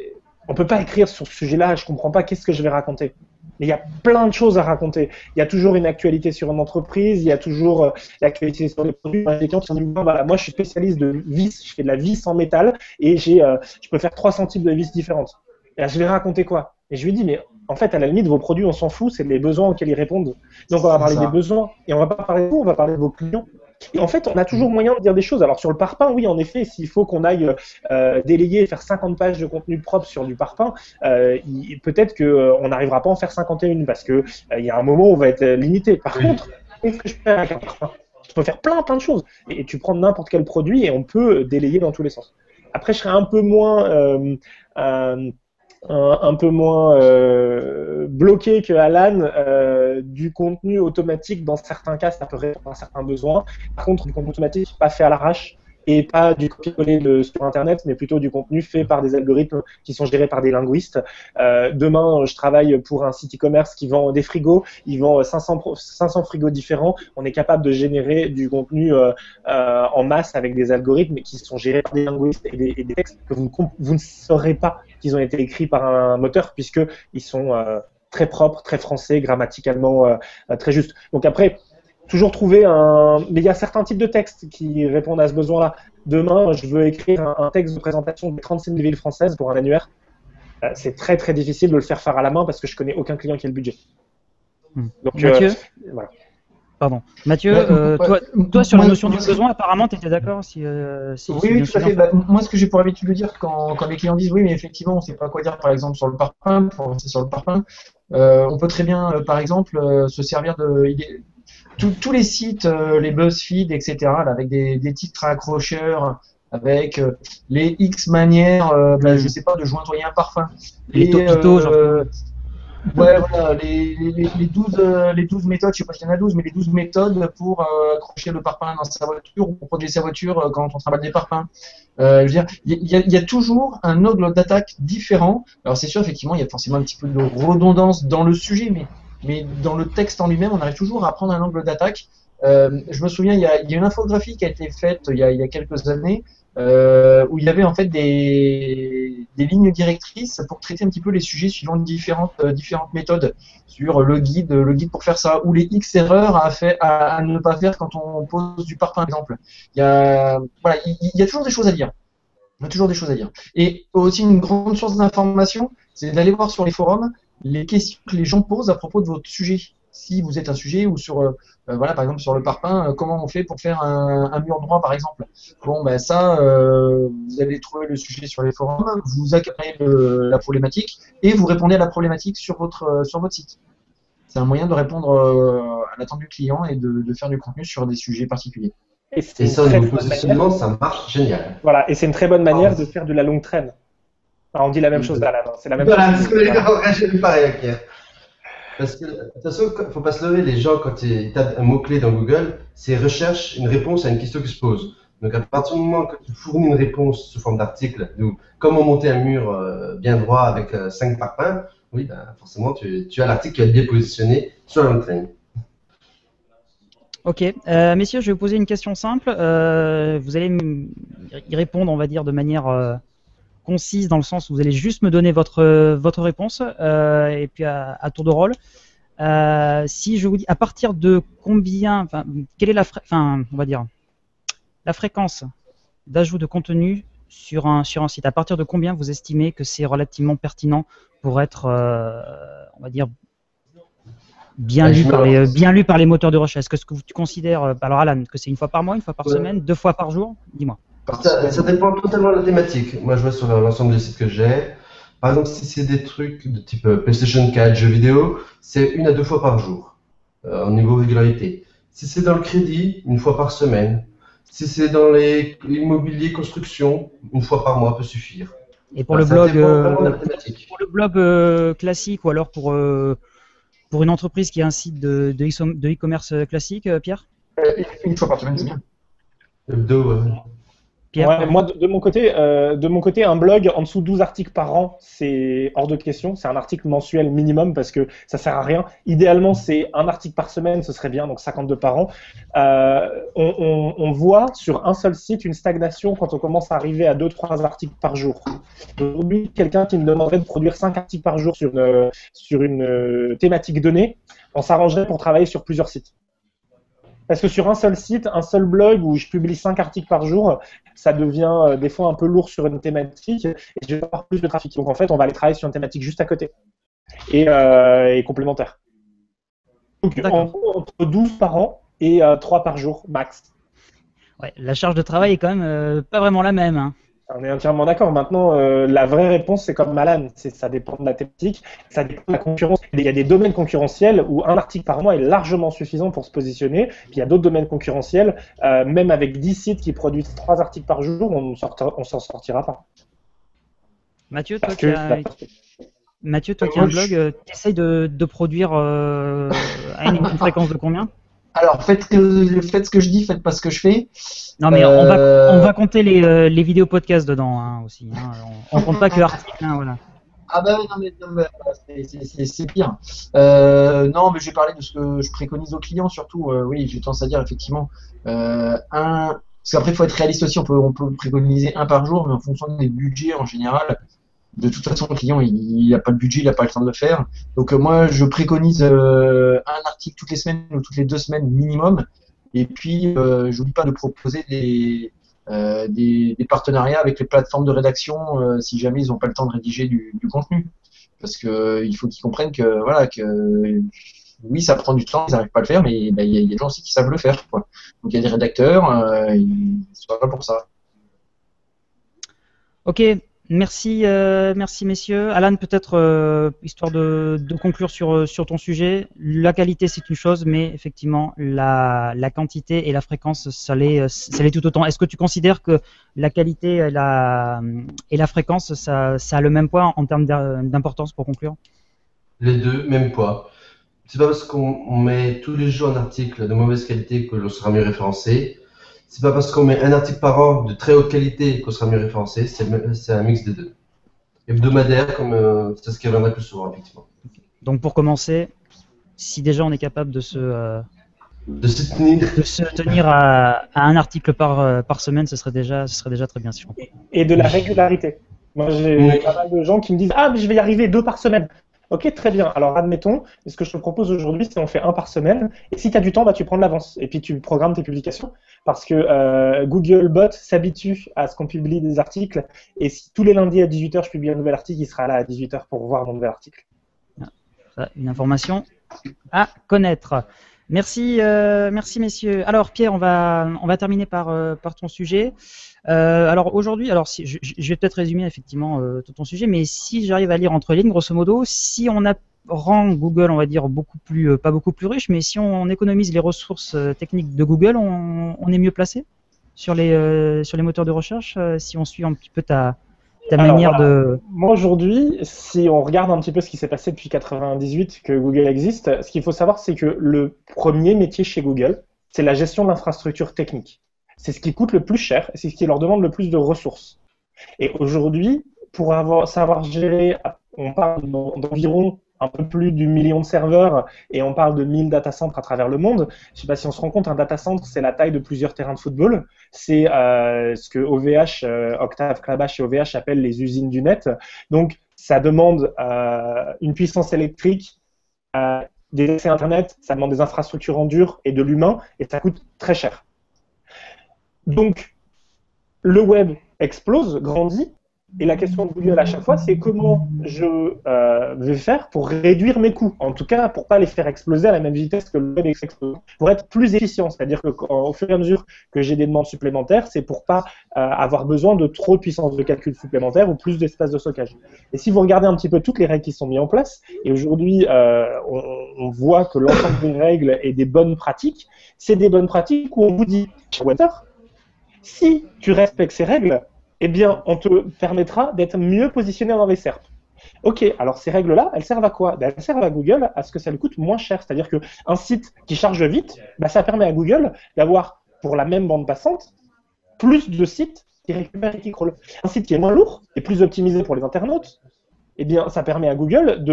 on peut pas écrire sur ce sujet-là, je comprends pas, qu'est-ce que je vais raconter? Mais il y a plein de choses à raconter. Il y a toujours une actualité sur une entreprise, il y a toujours l'actualité sur les produits. Les clients qui sont dit, voilà, moi je suis spécialiste de vis, je fais de la vis en métal et je peux faire 300 types de vis différentes. Et là, je vais raconter quoi? Et je lui dis, mais en fait, à la limite, vos produits, on s'en fout, c'est les besoins auxquels ils répondent. Donc on va parler des besoins et on va pas parler de vous, on va parler de vos clients. Et en fait, on a toujours moyen de dire des choses. Alors sur le parpaing, oui, en effet, s'il faut qu'on aille délayer et faire 50 pages de contenu propre sur du parpaing, peut-être qu'on n'arrivera pas à en faire 51 parce que il y a un moment où on va être limité. Par contre, qu'est-ce que je fais avec un parpaing? Je peux faire plein de choses. Et tu prends n'importe quel produit et on peut délayer dans tous les sens. Après, je serais un peu moins bloqué que Alan du contenu automatique. Dans certains cas, ça peut répondre à certains besoins. Par contre, du contenu automatique pas fait à l'arrache et pas du copier-coller sur Internet, mais plutôt du contenu fait par des algorithmes qui sont gérés par des linguistes. Demain, je travaille pour un site e-commerce qui vend des frigos. Ils vendent 500 frigos différents. On est capable de générer du contenu en masse avec des algorithmes qui sont gérés par des linguistes et des textes que vous ne saurez pas qu'ils ont été écrits par un moteur puisqu'ils sont très propres, très français, grammaticalement très justes. Donc après, toujours trouver mais il y a certains types de textes qui répondent à ce besoin-là. Demain, je veux écrire un texte de présentation des 36 villes françaises pour un annuaire. C'est très très difficile de le faire à la main parce que je connais aucun client qui a le budget. Donc, Mathieu, voilà. Pardon. Mathieu, toi sur la notion du besoin, apparemment, tu étais d'accord oui, tout à fait. Moi, ce que j'ai pour habitude de dire quand les clients disent oui, mais effectivement, on ne sait pas quoi dire, par exemple, sur le parpaing, on peut très bien, par exemple, se servir de tous les sites, les BuzzFeed, etc., là, avec des titres accrocheurs, avec les X manières, je sais pas, de jointoyer un parfum. Les topito, ouais, voilà, les 12 méthodes, je sais pas si il y en a 12, mais les 12 méthodes pour accrocher le parpaing dans sa voiture ou pour protéger sa voiture quand on travaille des parpaings. Je veux dire, il y a toujours un angle d'attaque différent. Alors c'est sûr, effectivement, il y a forcément un petit peu de redondance dans le sujet, mais dans le texte en lui-même, on arrive toujours à prendre un angle d'attaque. Je me souviens, il y a une infographie qui a été faite il y a quelques années où il y avait en fait des lignes directrices pour traiter un petit peu les sujets suivant différentes méthodes sur le guide pour faire ça, ou les X erreurs à ne pas faire quand on pose du parpaing, par exemple. Il y a toujours des choses à dire. Il y a toujours des choses à dire. Et aussi une grande source d'information, c'est d'aller voir sur les forums les questions que les gens posent à propos de votre sujet. Si vous êtes un sujet ou sur, par exemple sur le parpaing, comment on fait pour faire un mur droit par exemple. Bon, ça, vous allez trouver le sujet sur les forums, vous accueillez la problématique et vous répondez à la problématique sur votre site. C'est un moyen de répondre à l'attente du client et de faire du contenu sur des sujets particuliers. Et ça, au niveau positionnement, ça marche génial. Voilà, et c'est une très bonne manière de faire de la longue traîne. Alors, on dit la même chose d'Alan, c'est la même chose. Voilà, c'est ce que j'ai dit pareil, Pierre. Parce que, de toute façon, il ne faut pas se leurrer, les gens, quand ils tapent un mot-clé dans Google, c'est recherche une réponse à une question qui se pose. Donc, à partir du moment que tu fournis une réponse sous forme d'article, comment monter un mur bien droit avec 5 parpaings, oui, forcément, tu as l'article qui va être bien positionné sur la longue traîne. Ok, messieurs, je vais vous poser une question simple. Vous allez y répondre, on va dire, de manière concise, dans le sens où vous allez juste me donner votre réponse, et puis à tour de rôle. Si je vous dis à partir de combien, quelle est on va dire, la fréquence d'ajout de contenu sur un site, à partir de combien vous estimez que c'est relativement pertinent pour être, on va dire, bien lu par les moteurs de recherche? Est-ce que tu considères, alors Alan, que c'est une fois par mois, une fois par semaine, 2 fois par jour? Dis-moi. Ça dépend totalement de la thématique. Moi, je vois sur l'ensemble des sites que j'ai. Par exemple, si c'est des trucs de type PlayStation 4, jeux vidéo, c'est 1 à 2 fois par jour, au niveau régularité. Si c'est dans le crédit, 1 fois par semaine. Si c'est dans l'immobilier construction, 1 fois par mois peut suffire. Et pour le blog classique, ou alors pour une entreprise qui a un site de e-commerce classique, Pierre? 1 fois par semaine, c'est bien. Hebdo, Pierre, Ouais, moi, de mon côté, un blog en dessous de 12 articles par an, c'est hors de question. C'est un article mensuel minimum parce que ça sert à rien. Idéalement, c'est un article par semaine, ce serait bien, donc 52 par an. On voit sur un seul site une stagnation quand on commence à arriver à 2-3 articles par jour. Aujourd'hui, quelqu'un qui me demanderait de produire 5 articles par jour sur une thématique donnée, on s'arrangerait pour travailler sur plusieurs sites. Parce que sur un seul site, un seul blog où je publie 5 articles par jour, ça devient des fois un peu lourd sur une thématique et je vais avoir plus de trafic. Donc en fait, on va aller travailler sur une thématique juste à côté et complémentaire. Donc entre 12 par an et 3 par jour max. ouais, la charge de travail est quand même pas vraiment la même. Hein. On est entièrement d'accord. Maintenant, la vraie réponse, c'est comme Alan, ça dépend de la thématique, ça dépend de la concurrence. Il y a des domaines concurrentiels où un article par mois est largement suffisant pour se positionner. Puis il y a d'autres domaines concurrentiels, même avec 10 sites qui produisent 3 articles par jour, on s'en sortira pas. Mathieu, toi qui as un blog, tu essayes de produire à une fréquence de combien? Alors, faites ce que je dis, faites pas ce que je fais. Non, mais on va compter les vidéos podcasts dedans hein, aussi. Hein. On compte pas que articles, hein, voilà. Ah bah non, mais c'est pire. Non, mais je vais parler de ce que je préconise aux clients surtout. Oui, j'ai tendance à dire effectivement parce qu'après il faut être réaliste aussi. On peut préconiser un par jour, mais en fonction des budgets en général. De toute façon, le client, il n'a pas le budget, il n'a pas le temps de le faire. Donc moi, je préconise un article toutes les semaines ou toutes les 2 semaines minimum. Et puis, je n'oublie pas de proposer des partenariats avec les plateformes de rédaction si jamais ils n'ont pas le temps de rédiger du contenu. Parce que il faut qu'ils comprennent que voilà que oui, ça prend du temps, ils n'arrivent pas à le faire, mais ben, y a des gens aussi qui savent le faire, quoi. Donc il y a des rédacteurs, ils sont là pour ça. Ok. Merci, merci messieurs. Alan, peut-être histoire de conclure sur ton sujet, la qualité c'est une chose, mais effectivement la quantité et la fréquence ça l'est tout autant. Est-ce que tu considères que la qualité et la fréquence ça a le même poids en termes d'importance pour conclure? Les deux, même poids. C'est pas parce qu'on met tous les jours un article de mauvaise qualité que l'on sera mieux référencé. C'est pas parce qu'on met un article par an de très haute qualité qu'on sera mieux référencé, c'est un mix des deux. Hebdomadaire, comme c'est ce qui reviendrait plus souvent, effectivement. Donc pour commencer, si déjà on est capable de se tenir à un article par semaine, ce serait déjà très bien si je comprends. Et de la régularité. Moi j'ai pas mal de gens qui me disent ah mais je vais y arriver 2 par semaine. Ok, très bien. Alors, admettons, ce que je te propose aujourd'hui, c'est on fait 1 par semaine. Et si tu as du temps, bah, tu prends de l'avance. Et puis, tu programmes tes publications. Parce que Googlebot s'habitue à ce qu'on publie des articles. Et si tous les lundis à 18h, je publie un nouvel article, il sera là à 18h pour voir mon nouvel article. Ça, une information à connaître. Merci, merci messieurs. Alors, Pierre, on va terminer par ton sujet. Alors aujourd'hui, si, je vais peut-être résumer effectivement tout ton sujet, mais si j'arrive à lire entre lignes, grosso modo, si on rend Google, on va dire pas beaucoup plus riche, mais si on économise les ressources techniques de Google, on est mieux placé sur les moteurs de recherche, si on suit un petit peu ta manière de. Moi aujourd'hui, si on regarde un petit peu ce qui s'est passé depuis 98 que Google existe, ce qu'il faut savoir, c'est que le premier métier chez Google, c'est la gestion de l'infrastructure technique. C'est ce qui coûte le plus cher et c'est ce qui leur demande le plus de ressources. Et aujourd'hui, pour savoir gérer, on parle d'environ un peu plus d'1 million de serveurs et on parle de 1000 data centers à travers le monde. Je ne sais pas si on se rend compte, un data center, c'est la taille de plusieurs terrains de football. C'est ce que OVH, Octave Klabash et OVH appellent les usines du net. Donc, ça demande une puissance électrique, des accès Internet, ça demande des infrastructures en dur et de l'humain et ça coûte très cher. Donc, le web explose, grandit, et la question de Google à chaque fois, c'est comment je vais faire pour réduire mes coûts. En tout cas, pour ne pas les faire exploser à la même vitesse que le web explose. Pour être plus efficient, c'est-à-dire qu'au fur et à mesure que j'ai des demandes supplémentaires, c'est pour ne pas avoir besoin de trop de puissance de calcul supplémentaire ou plus d'espace de stockage. Et si vous regardez un petit peu toutes les règles qui sont mises en place, et aujourd'hui, on voit que l'ensemble des règles et des bonnes pratiques, c'est des bonnes pratiques où on vous dit, si tu respectes ces règles, eh bien, on te permettra d'être mieux positionné dans les SERP. Ok, alors ces règles-là, elles servent à quoi? Elles servent à Google à ce que ça lui coûte moins cher. C'est-à-dire qu'un site qui charge vite, ça permet à Google d'avoir, pour la même bande passante, plus de sites qui récupère et qui crawl. Un site qui est moins lourd et plus optimisé pour les internautes, eh bien, ça permet à Google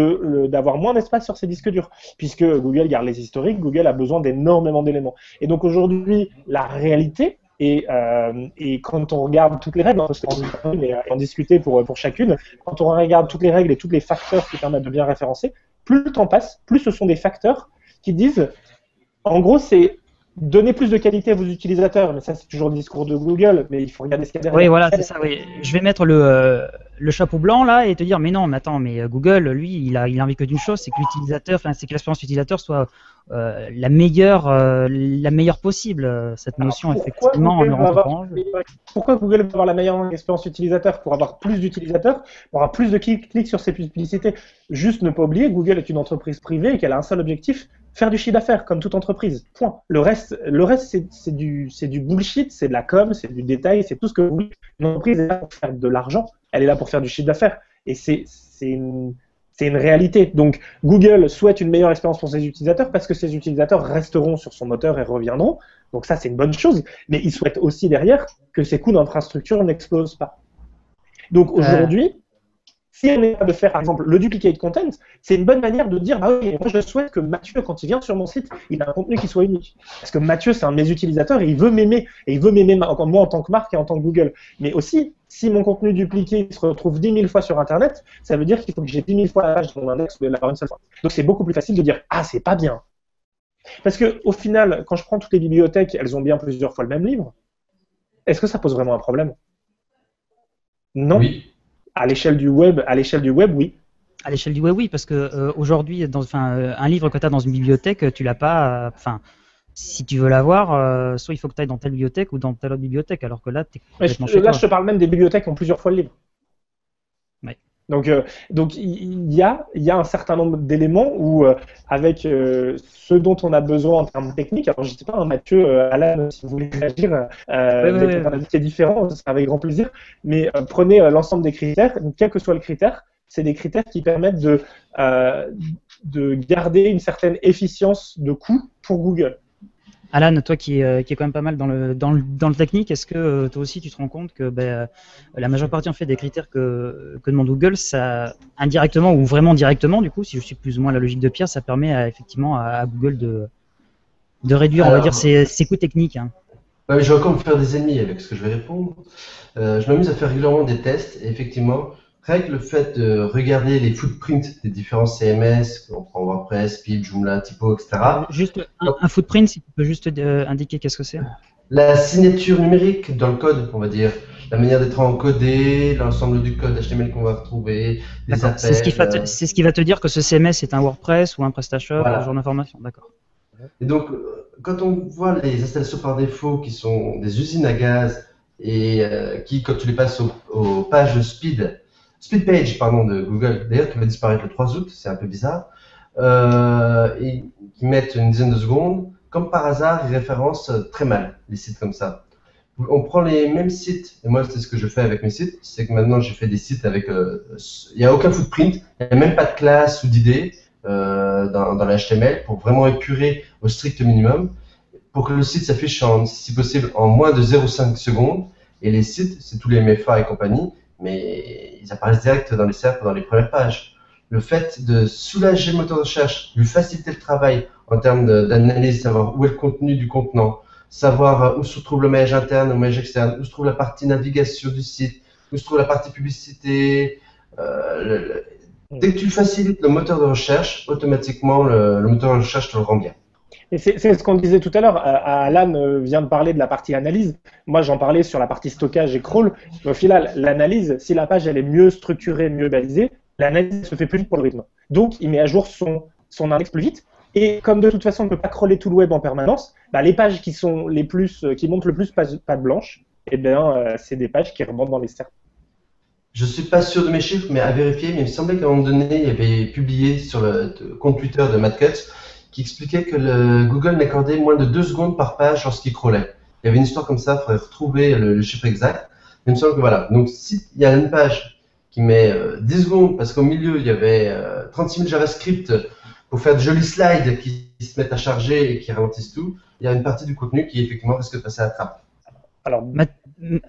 d'avoir moins d'espace sur ses disques durs, puisque Google garde les historiques, Google a besoin d'énormément d'éléments. Et donc aujourd'hui, la réalité, et quand on regarde toutes les règles, mais en discuter pour chacune, quand on regarde toutes les règles et tous les facteurs qui permettent de bien référencer, plus le temps passe, plus ce sont des facteurs qui disent, en gros, c'est donner plus de qualité à vos utilisateurs, mais ça c'est toujours le discours de Google, mais il faut regarder ce qu'il y a derrière. Oui, voilà, c'est ça. Oui. Je vais mettre le chapeau blanc là et te dire, mais non, mais attends, mais Google, lui, il a envie que d'une chose, c'est que l'utilisateur, enfin, c'est que l'expérience utilisateur soit la meilleure possible. Cette notion, effectivement, on ne rentre pas en jeu. Pourquoi Google veut avoir la meilleure expérience utilisateur? Pour avoir plus d'utilisateurs, pour avoir plus de clics sur ses publicités. Juste ne pas oublier, Google est une entreprise privée et qu'elle a un seul objectif, faire du chiffre d'affaires, comme toute entreprise. Point. Le reste c'est du bullshit, c'est de la com, c'est du détail, c'est tout ce que vous voulez. Une entreprise est là pour faire de l'argent, elle est là pour faire du chiffre d'affaires. Et c'est une réalité. Donc, Google souhaite une meilleure expérience pour ses utilisateurs parce que ses utilisateurs resteront sur son moteur et reviendront. Donc ça, c'est une bonne chose. Mais il souhaite aussi derrière que ses coûts d'infrastructure n'explosent pas. Donc aujourd'hui, si on est capable de faire, par exemple, le duplicate content, c'est une bonne manière de dire, bah oui, moi je souhaite que Mathieu, quand il vient sur mon site, il a un contenu qui soit unique. Parce que Mathieu, c'est un de mes utilisateurs et il veut m'aimer. Et il veut m'aimer moi en tant que marque et en tant que Google. Mais aussi, si mon contenu dupliqué se retrouve 10 000 fois sur Internet, ça veut dire qu'il faut que j'ai 10 000 fois la page de mon index au lieu de l'avoir une seule fois. Donc c'est beaucoup plus facile de dire, ah, c'est pas bien. Parce qu'au final, quand je prends toutes les bibliothèques, elles ont bien plusieurs fois le même livre. Est-ce que ça pose vraiment un problème? Non. Oui. À l'échelle du web, oui. À l'échelle du web, oui, parce que aujourd'hui, un livre que tu as dans une bibliothèque, tu l'as pas. Si tu veux l'avoir, soit il faut que tu ailles dans telle bibliothèque ou dans telle autre bibliothèque, alors que là, tu es complètement chez toi. Je te parle même des bibliothèques qui ont plusieurs fois le livre. Ouais. Donc il y a un certain nombre d'éléments où, avec ce dont on a besoin en termes techniques, alors je ne sais pas, Mathieu, Alan, si vous voulez réagir, un avis qui est différent, ce sera avec grand plaisir, mais prenez l'ensemble des critères, quel que soit le critère, c'est des critères qui permettent de garder une certaine efficience de coût pour Google. Alan, toi qui est quand même pas mal dans le technique, est-ce que toi aussi tu te rends compte que la majeure partie en fait des critères que demande Google, ça indirectement ou vraiment directement, du coup, si je suis plus ou moins la logique de Pierre, ça permet effectivement à Google de réduire, on va dire, ses coûts techniques. Hein. Ouais, je vais encore me faire des ennemis avec ce que je vais répondre. Je m'amuse à faire régulièrement des tests et effectivement, rien que le fait de regarder les footprints des différents CMS, on prend WordPress, Pip, Joomla, Typo, etc. Juste un footprint, si tu peux juste indiquer qu'est-ce que c'est. La signature numérique dans le code, on va dire. La manière d'être encodé, l'ensemble du code HTML qu'on va retrouver, les appels. C'est ce qui va te dire que ce CMS est un WordPress ou un PrestaShop, ce genre d'information. D'accord. Et donc, quand on voit les installations par défaut qui sont des usines à gaz et qui, quand tu les passes aux pages speed page de Google, d'ailleurs, qui va disparaître le 3 août, c'est un peu bizarre, et qui mettent une dizaine de secondes, comme par hasard, ils référencent très mal les sites comme ça. On prend les mêmes sites, et moi c'est ce que je fais avec mes sites, c'est que maintenant j'ai fait des sites avec, il n'y a aucun footprint, il n'y a même pas de classe ou d'idée dans l'HTML pour vraiment épurer au strict minimum, pour que le site s'affiche si possible en moins de 0,5 secondes, et les sites, c'est tous les MFA et compagnie, mais ils apparaissent direct dans les cercles, dans les premières pages. Le fait de soulager le moteur de recherche, lui faciliter le travail en termes d'analyse, savoir où est le contenu du contenant, savoir où se trouve le maillage interne, le maillage externe, où se trouve la partie navigation du site, où se trouve la partie publicité. Dès que tu facilites le moteur de recherche, automatiquement le moteur de recherche te le rend bien. Et c'est ce qu'on disait tout à l'heure. Alan vient de parler de la partie analyse. Moi, j'en parlais sur la partie stockage et crawl. Au final, l'analyse, si la page elle est mieux structurée, mieux balisée, l'analyse se fait plus vite pour le rythme. Donc, il met à jour son index plus vite. Et comme de toute façon, on ne peut pas crawler tout le web en permanence, les pages qui montrent le plus patte blanche, eh bien, c'est des pages qui remontent dans les cercles. Je ne suis pas sûr de mes chiffres, mais à vérifier. Mais il me semblait qu'à un moment donné, il y avait publié sur le compte Twitter de Matt Cutts qui expliquait que Google n'accordait moins de 2 secondes par page lorsqu'il crawlait. Il y avait une histoire comme ça, il faudrait retrouver le chiffre exact. Mais il me semble que voilà. Donc, s'il y a une page qui met 10 secondes, parce qu'au milieu, il y avait 36 000 JavaScript pour faire de jolis slides qui se mettent à charger et qui ralentissent tout, il y a une partie du contenu qui, effectivement, risque de passer à la trappe. Alors,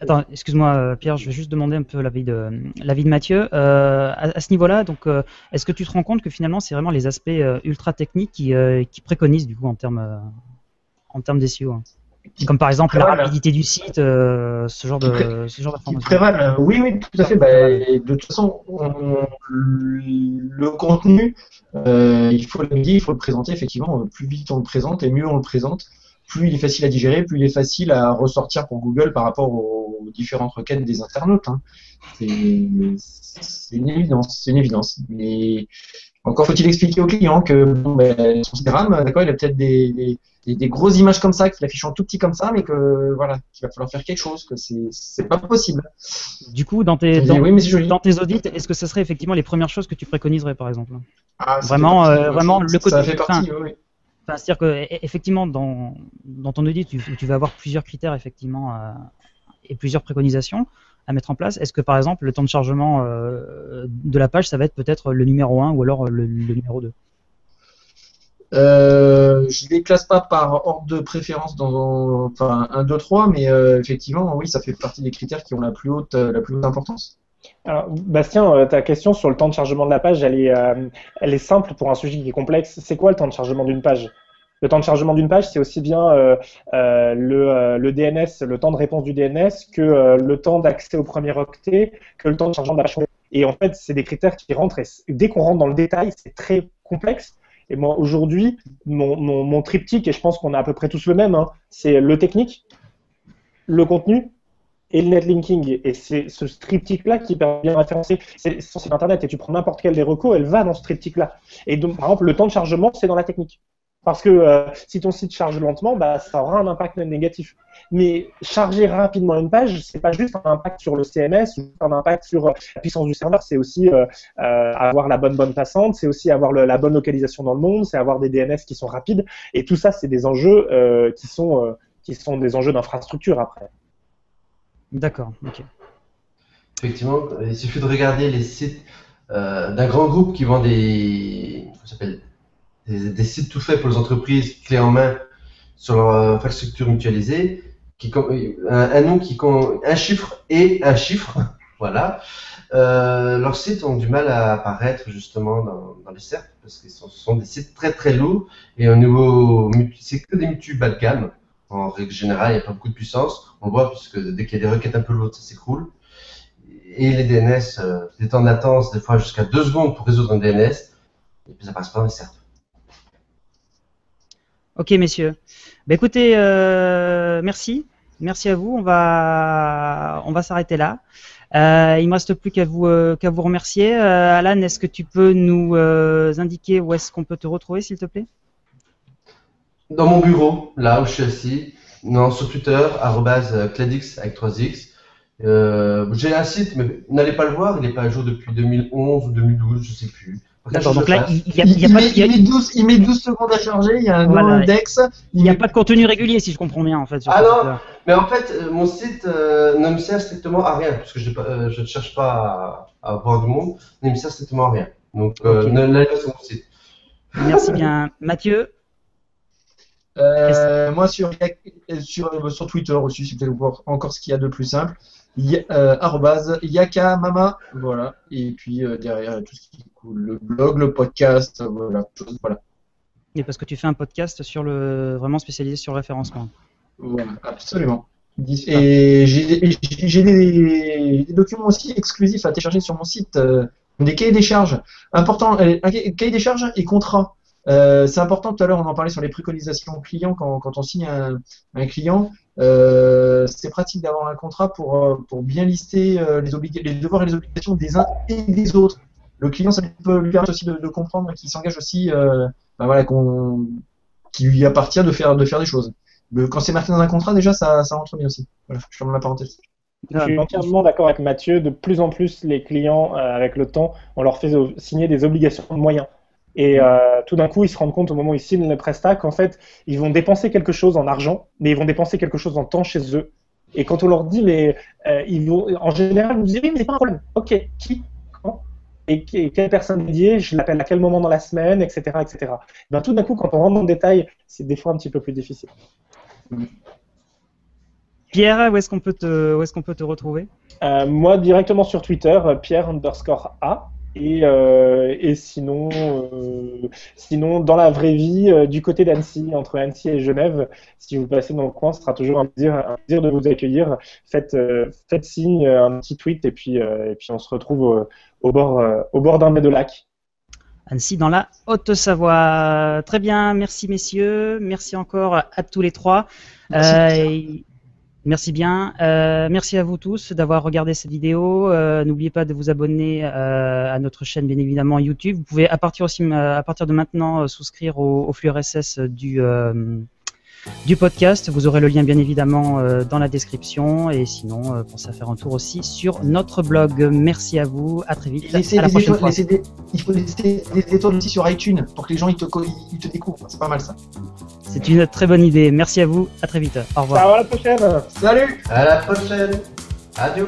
Attends, excuse-moi Pierre, je vais juste demander un peu l'avis de Mathieu. À ce niveau-là, donc, est-ce que tu te rends compte que finalement c'est vraiment les aspects ultra techniques qui préconisent du coup en termes d'SEO, hein. Comme par exemple la rapidité du site, ce genre qui d'informations. prévalent. Oui, oui, tout à fait. Et de toute façon, le contenu, il faut le dire, il faut le présenter. Effectivement, plus vite on le présente et mieux on le présente, plus il est facile à digérer, plus il est facile à ressortir pour Google par rapport aux différentes requêtes des internautes, hein. C'est une évidence, c'est une évidence. Mais encore faut-il expliquer au client que bon, son CRM, d'accord, il a peut-être des grosses images comme ça, qu'il affiche en tout petit comme ça, mais que voilà, qu'il va falloir faire quelque chose, que c'est pas possible. Du coup, dans tes Oui, mais c'est joli. dans tes audits, est-ce que ce serait effectivement les premières choses que tu préconiserais par exemple? Ah, Vraiment, vraiment le côté. ça fait partie, oui. Enfin, c'est-à-dire que effectivement dans ton audit, tu vas avoir plusieurs critères effectivement et plusieurs préconisations à mettre en place. Est-ce que par exemple le temps de chargement de la page, ça va être peut-être le numéro 1 ou alors le numéro 2? Je les classe pas par ordre de préférence enfin 1, 2, 3, mais effectivement, oui, ça fait partie des critères qui ont la plus haute importance. Alors, Bastien, ta question sur le temps de chargement de la page, elle est simple pour un sujet qui est complexe. C'est quoi le temps de chargement d'une page? Le temps de chargement d'une page, c'est aussi bien le DNS, le temps de réponse du DNS, que le temps d'accès au premier octet, que le temps de chargement de la page. Et en fait, c'est des critères qui rentrent, et dès qu'on rentre dans le détail, c'est très complexe. Et moi, aujourd'hui, mon triptyque, et je pense qu'on a à peu près tous le même, hein, c'est le technique, le contenu et le netlinking. Et c'est ce triptyque-là qui permet bien référencer. C'est sur site internet, et tu prends n'importe quelle des recos, elle va dans ce triptyque-là. Et donc, par exemple, le temps de chargement, c'est dans la technique. Parce que si ton site charge lentement, ça aura un impact négatif. Mais charger rapidement une page, c'est pas juste un impact sur le CMS, ou un impact sur la puissance du serveur, c'est aussi avoir la bonne bande passante, c'est aussi avoir la bonne localisation dans le monde, c'est avoir des DNS qui sont rapides. Et tout ça, c'est des enjeux qui sont des enjeux d'infrastructure après. D'accord, ok. Effectivement, il suffit de regarder les sites d'un grand groupe qui vend des sites tout faits pour les entreprises, clés en main, sur leur infrastructure mutualisée, un nom un chiffre et un chiffre, voilà. Leurs sites ont du mal à apparaître justement dans les SERP parce que ce sont des sites très très lourds et au niveau, c'est que des mutus bas de gamme. En règle générale, il n'y a pas beaucoup de puissance. On le voit puisque dès qu'il y a des requêtes un peu lourdes, ça s'écroule. Et les DNS, des temps de latence, des fois jusqu'à 2 secondes pour résoudre un DNS, et puis ça passe pas dans les SERP. Ok, messieurs. Écoutez, merci. Merci à vous. On va s'arrêter là. Il me reste plus qu'à vous remercier. Alan, est-ce que tu peux nous indiquer où est-ce qu'on peut te retrouver, s'il te plaît? Dans mon bureau, là où je suis assis. Non, sur Twitter, @cladix avec 3x. J'ai un site, mais n'allez pas le voir, il n'est pas à jour depuis 2011 ou 2012, je sais plus. D'accord, donc là, il met 12 secondes à charger, il y a un Voilà. index. Il n'y a pas de contenu régulier, si je comprends bien, en fait. Sur Ah ce non, site-là. mais en fait, mon site ne me sert strictement à rien, parce que je ne cherche pas à avoir du monde, mais il me sert strictement à rien. Donc, Ok. n'allez pas sur mon site. Merci bien. Mathieu? Moi, sur Twitter aussi, c'est peut-être encore ce qu'il y a de plus simple. @yakamama, voilà. Et puis derrière, tout ce qui est cool, le blog, le podcast, voilà. Et parce que tu fais un podcast vraiment spécialisé sur le référencement. Voilà, absolument. Et j'ai des documents aussi exclusifs à télécharger sur mon site, des cahiers des charges. Important, cahier des charges et contrat. C'est important, tout à l'heure on en parlait sur les préconisations clients quand on signe un client. C'est pratique d'avoir un contrat pour bien lister les devoirs et les obligations des uns et des autres. Le client, ça peut lui permettre aussi de comprendre qu'il s'engage aussi, voilà, qu'il lui appartient de faire des choses. Quand c'est marqué dans un contrat, déjà, ça rentre bien aussi. Voilà, je ferme la parenthèse. Je suis entièrement d'accord avec Mathieu. De plus en plus, les clients, avec le temps, on leur fait signer des obligations de moyens. Et tout d'un coup, ils se rendent compte au moment où ils signent le prestat qu'en fait, ils vont dépenser quelque chose en argent, mais ils vont dépenser quelque chose en temps chez eux. Et quand on leur dit, mais en général, ils nous disent, oui, mais c'est pas un problème. Ok, qui, quand, et quelle personne dédiée, je l'appelle à quel moment dans la semaine, etc., etc. Ben, tout d'un coup, quand on rentre dans le détail, c'est des fois un petit peu plus difficile. Pierre, où est-ce qu'on peut te retrouver? Moi, directement sur Twitter, Pierre_A. Et sinon, dans la vraie vie, du côté d'Annecy, entre Annecy et Genève, si vous passez dans le coin, ce sera toujours un plaisir de vous accueillir. Faites signe, un petit tweet, et puis on se retrouve au bord d'un des deux lacs. Annecy dans la Haute-Savoie. Très bien, merci messieurs, merci encore à tous les trois. Merci bien. Merci à vous tous d'avoir regardé cette vidéo. N'oubliez pas de vous abonner à notre chaîne, bien évidemment, YouTube. Vous pouvez à partir de maintenant souscrire au flux RSS du podcast. Vous aurez le lien, bien évidemment, dans la description. Et sinon, pensez à faire un tour aussi sur notre blog. Merci à vous. À très vite. À la prochaine fois. Il faut laisser des étoiles aussi sur iTunes pour que les gens ils te découvrent. C'est pas mal ça. C'est une très bonne idée. Merci à vous. À très vite. Au revoir. À la prochaine. Salut. À la prochaine. Adieu.